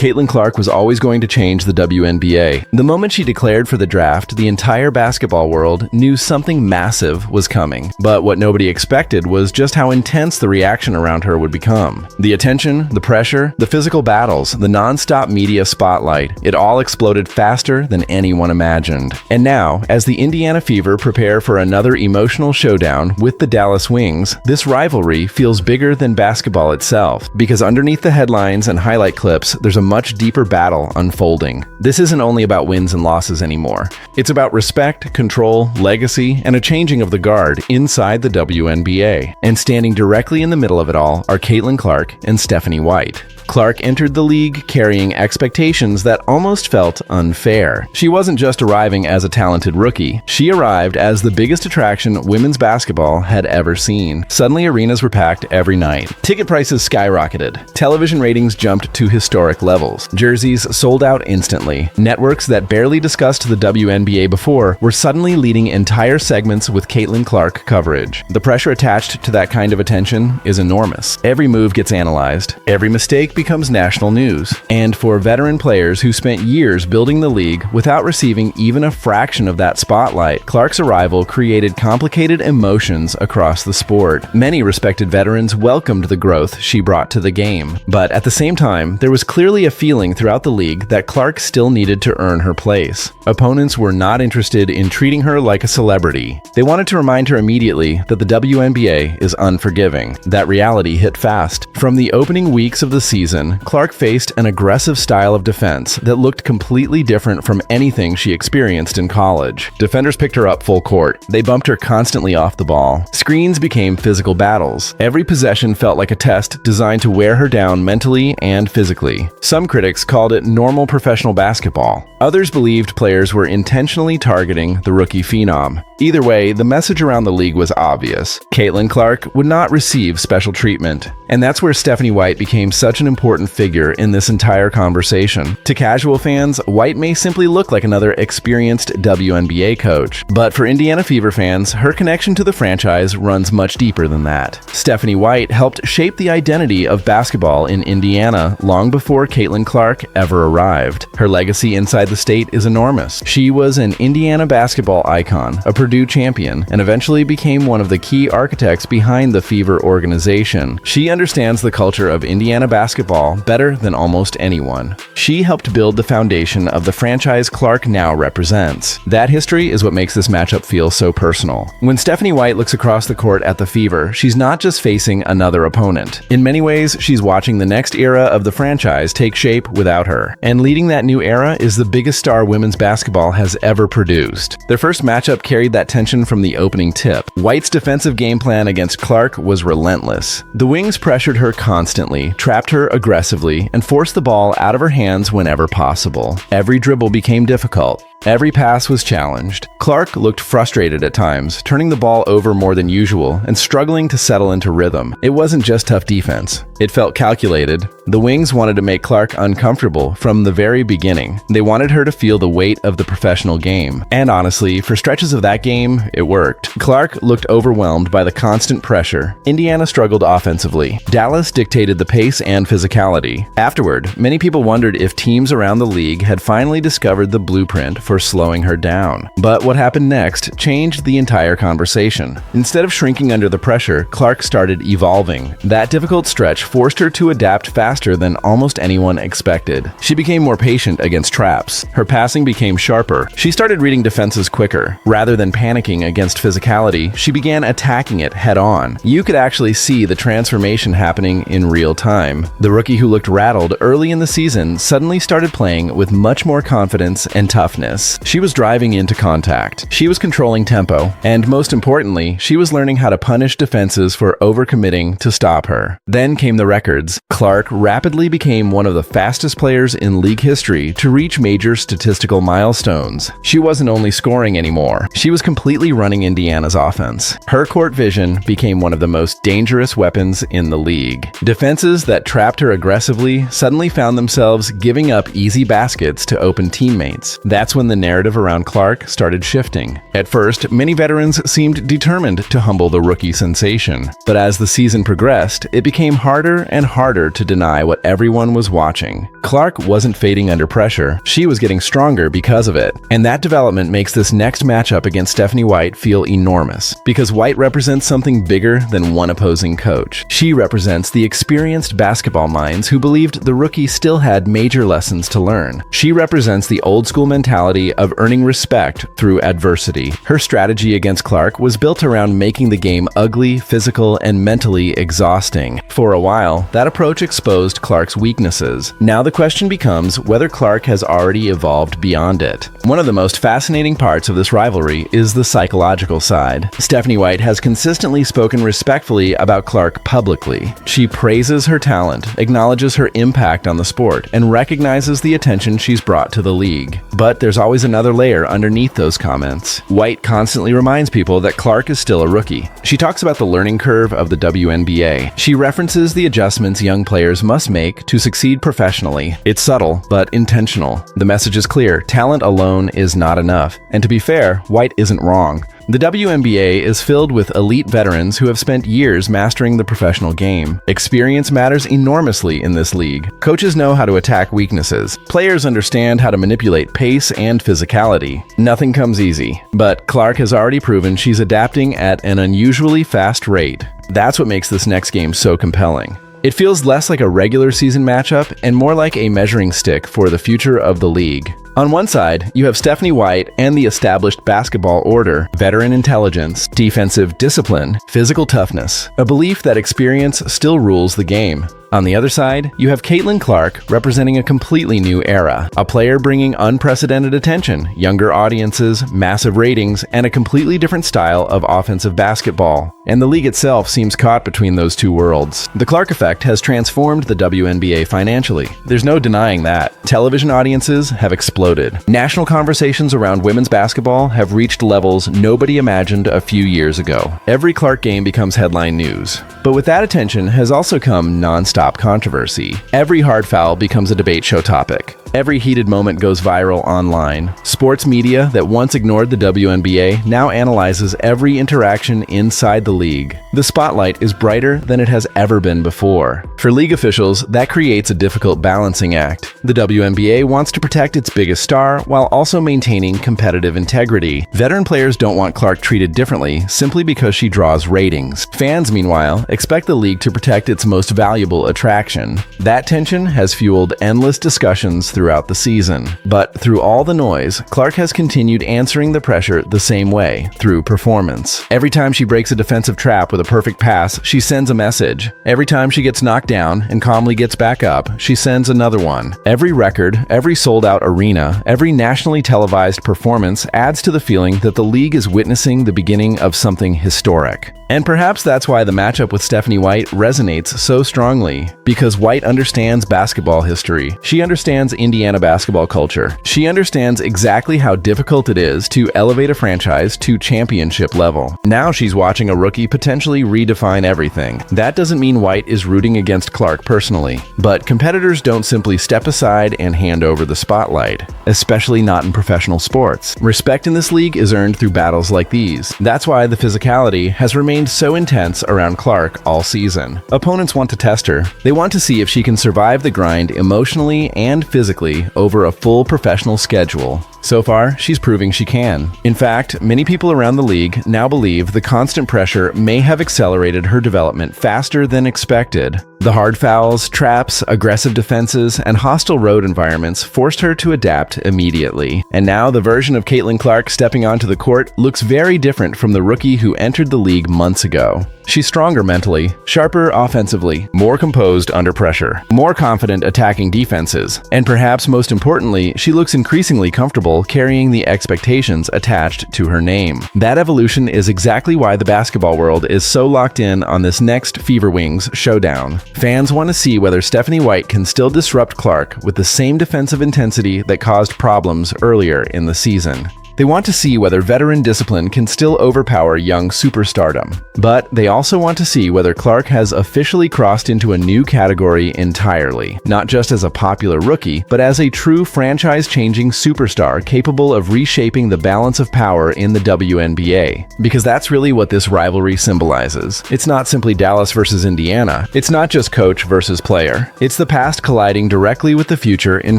Caitlin Clark was always going to change the WNBA. The moment she declared for the draft, the entire basketball world knew something massive was coming. But what nobody expected was just how intense the reaction around her would become. The attention, the pressure, the physical battles, the non-stop media spotlight, it all exploded faster than anyone imagined. And now, as the Indiana Fever prepare for another emotional showdown with the Dallas Wings, this rivalry feels bigger than basketball itself, because underneath the headlines and highlight clips, there's a much deeper battle unfolding. This isn't only about wins and losses anymore. It's about respect, control, legacy, and a changing of the guard inside the WNBA. And standing directly in the middle of it all are Caitlin Clark and Stephanie White. Clark entered the league carrying expectations that almost felt unfair. She wasn't just arriving as a talented rookie. She arrived as the biggest attraction women's basketball had ever seen. Suddenly, arenas were packed every night. Ticket prices skyrocketed. Television ratings jumped to historic levels. Jerseys sold out instantly. Networks that barely discussed the WNBA before were suddenly leading entire segments with Caitlin Clark coverage. The pressure attached to that kind of attention is enormous. Every move gets analyzed. Every mistake becomes national news. And for veteran players who spent years building the league without receiving even a fraction of that spotlight, Clark's arrival created complicated emotions across the sport. Many respected veterans welcomed the growth she brought to the game. But at the same time, there was clearly a feeling throughout the league that Clark still needed to earn her place. Opponents were not interested in treating her like a celebrity. They wanted to remind her immediately that the WNBA is unforgiving. That reality hit fast. From the opening weeks of the season, Clark faced an aggressive style of defense that looked completely different from anything she experienced in college. Defenders picked her up full court. They bumped her constantly off the ball. Screens became physical battles. Every possession felt like a test designed to wear her down mentally and physically. Some critics called it normal professional basketball. Others believed players were intentionally targeting the rookie phenom. Either way, the message around the league was obvious. Caitlin Clark would not receive special treatment. And that's where Stephanie White became such an important figure in this entire conversation. To casual fans, White may simply look like another experienced WNBA coach. But for Indiana Fever fans, her connection to the franchise runs much deeper than that. Stephanie White helped shape the identity of basketball in Indiana long before Caitlin Clark ever arrived. Her legacy inside the state is enormous. She was an Indiana basketball icon, a Purdue champion, and eventually became one of the key architects behind the Fever organization. She understands the culture of Indiana basketball better than almost anyone. She helped build the foundation of the franchise Clark now represents. That history is what makes this matchup feel so personal. When Stephanie White looks across the court at the Fever, she's not just facing another opponent. In many ways, she's watching the next era of the franchise take shape without her. And leading that new era is the biggest star women's basketball has ever produced. Their first matchup carried that tension from the opening tip. White's defensive game plan against Clark was relentless. The Wings pressured her constantly, trapped her aggressively, and forced the ball out of her hands whenever possible. Every dribble became difficult. Every pass was challenged. Clark looked frustrated at times, turning the ball over more than usual and struggling to settle into rhythm. It wasn't just tough defense. It felt calculated. The Wings wanted to make Clark uncomfortable from the very beginning. They wanted her to feel the weight of the professional game. And honestly, for stretches of that game, it worked. Clark looked overwhelmed by the constant pressure. Indiana struggled offensively. Dallas dictated the pace and physicality. Afterward, many people wondered if teams around the league had finally discovered the blueprint for slowing her down. But what happened next changed the entire conversation. Instead of shrinking under the pressure, Clark started evolving. That difficult stretch forced her to adapt faster than almost anyone expected. She became more patient against traps. Her passing became sharper. She started reading defenses quicker. Rather than panicking against physicality, she began attacking it head-on. You could actually see the transformation happening in real time. The rookie who looked rattled early in the season suddenly started playing with much more confidence and toughness. She was driving into contact. She was controlling tempo. And most importantly, she was learning how to punish defenses for overcommitting to stop her. Then came the records. Clark rapidly became one of the fastest players in league history to reach major statistical milestones. She wasn't only scoring anymore. She was completely running Indiana's offense. Her court vision became one of the most dangerous weapons in the league. Defenses that trapped her aggressively suddenly found themselves giving up easy baskets to open teammates. That's when when the narrative around Clark started shifting. At first, many veterans seemed determined to humble the rookie sensation. But as the season progressed, it became harder and harder to deny what everyone was watching. Clark wasn't fading under pressure, she was getting stronger because of it. And that development makes this next matchup against Stephanie White feel enormous, because White represents something bigger than one opposing coach. She represents the experienced basketball minds who believed the rookie still had major lessons to learn. She represents the old-school mentality of earning respect through adversity. Her strategy against Clark was built around making the game ugly, physical, and mentally exhausting. For a while, that approach exposed Clark's weaknesses. Now the question becomes whether Clark has already evolved beyond it. One of the most fascinating parts of this rivalry is the psychological side. Stephanie White has consistently spoken respectfully about Clark publicly. She praises her talent, acknowledges her impact on the sport, and recognizes the attention she's brought to the league. But there's always another layer underneath those comments. White constantly reminds people that Clark is still a rookie. She talks about the learning curve of the WNBA. She references the adjustments young players must make to succeed professionally. It's subtle, but intentional. The message is clear: talent alone is not enough. And to be fair, White isn't wrong. The WNBA is filled with elite veterans who have spent years mastering the professional game. Experience matters enormously in this league. Coaches know how to attack weaknesses. Players understand how to manipulate pace and physicality. Nothing comes easy, but Clark has already proven she's adapting at an unusually fast rate. That's what makes this next game so compelling. It feels less like a regular season matchup and more like a measuring stick for the future of the league. On one side, you have Stephanie White and the established basketball order: veteran intelligence, defensive discipline, physical toughness, a belief that experience still rules the game. On the other side, you have Caitlin Clark representing a completely new era, a player bringing unprecedented attention, younger audiences, massive ratings, and a completely different style of offensive basketball. And the league itself seems caught between those two worlds. The Clark effect has transformed the WNBA financially. There's no denying that. Television audiences have exploded. National conversations around women's basketball have reached levels nobody imagined a few years ago. Every Clark game becomes headline news. But with that attention has also come non-stop controversy. Every hard foul becomes a debate show topic. Every heated moment goes viral online. Sports media that once ignored the WNBA now analyzes every interaction inside the league. The spotlight is brighter than it has ever been before. For league officials, that creates a difficult balancing act. The WNBA wants to protect its biggest star while also maintaining competitive integrity. Veteran players don't want Clark treated differently simply because she draws ratings. Fans, meanwhile, expect the league to protect its most valuable attraction. That tension has fueled endless discussions throughout the season. But through all the noise, Clark has continued answering the pressure the same way, through performance. Every time she breaks a defensive trap with a perfect pass, she sends a message. Every time she gets knocked down and calmly gets back up, she sends another one. Every record, every sold-out arena, every nationally televised performance adds to the feeling that the league is witnessing the beginning of something historic. And perhaps that's why the matchup with Stephanie White resonates so strongly, because White understands basketball history. She understands Indiana basketball culture. She understands exactly how difficult it is to elevate a franchise to championship level. Now she's watching a rookie potentially redefine everything. That doesn't mean White is rooting against Clark personally, but competitors don't simply step aside and hand over the spotlight, especially not in professional sports. Respect in this league is earned through battles like these. That's why the physicality has remained so intense around Clark all season. Opponents want to test her. They want to see if she can survive the grind emotionally and physically over a full professional schedule. So far, she's proving she can. In fact, many people around the league now believe the constant pressure may have accelerated her development faster than expected. The hard fouls, traps, aggressive defenses, and hostile road environments forced her to adapt immediately. And now the version of Caitlin Clark stepping onto the court looks very different from the rookie who entered the league months ago. She's stronger mentally, sharper offensively, more composed under pressure, more confident attacking defenses, and perhaps most importantly, she looks increasingly comfortable carrying the expectations attached to her name. That evolution is exactly why the basketball world is so locked in on this next Fever Wings showdown. Fans want to see whether Stephanie White can still disrupt Clark with the same defensive intensity that caused problems earlier in the season. They want to see whether veteran discipline can still overpower young superstardom. But they also want to see whether Clark has officially crossed into a new category entirely, not just as a popular rookie, but as a true franchise-changing superstar capable of reshaping the balance of power in the WNBA. Because that's really what this rivalry symbolizes. It's not simply Dallas versus Indiana. It's not just coach versus player. It's the past colliding directly with the future in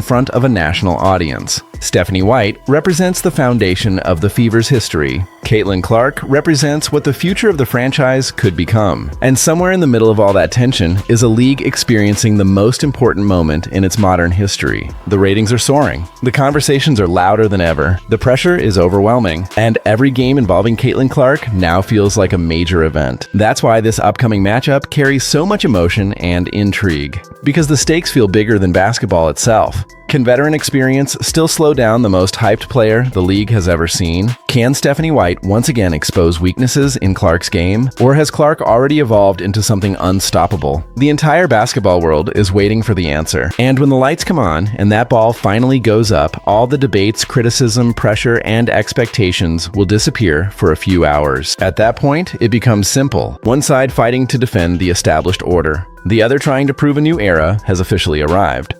front of a national audience. Stephanie White represents the foundation of the Fever's history. Caitlin Clark represents what the future of the franchise could become. And somewhere in the middle of all that tension is a league experiencing the most important moment in its modern history. The ratings are soaring. The conversations are louder than ever. The pressure is overwhelming. And every game involving Caitlin Clark now feels like a major event. That's why this upcoming matchup carries so much emotion and intrigue. Because the stakes feel bigger than basketball itself. Can veteran experience still slow down the most hyped player the league has ever seen? Can Stephanie White once again expose weaknesses in Clark's game? Or has Clark already evolved into something unstoppable? The entire basketball world is waiting for the answer. And when the lights come on and that ball finally goes up, all the debates, criticism, pressure, and expectations will disappear for a few hours. At that point, it becomes simple. One side fighting to defend the established order. The other trying to prove a new era has officially arrived.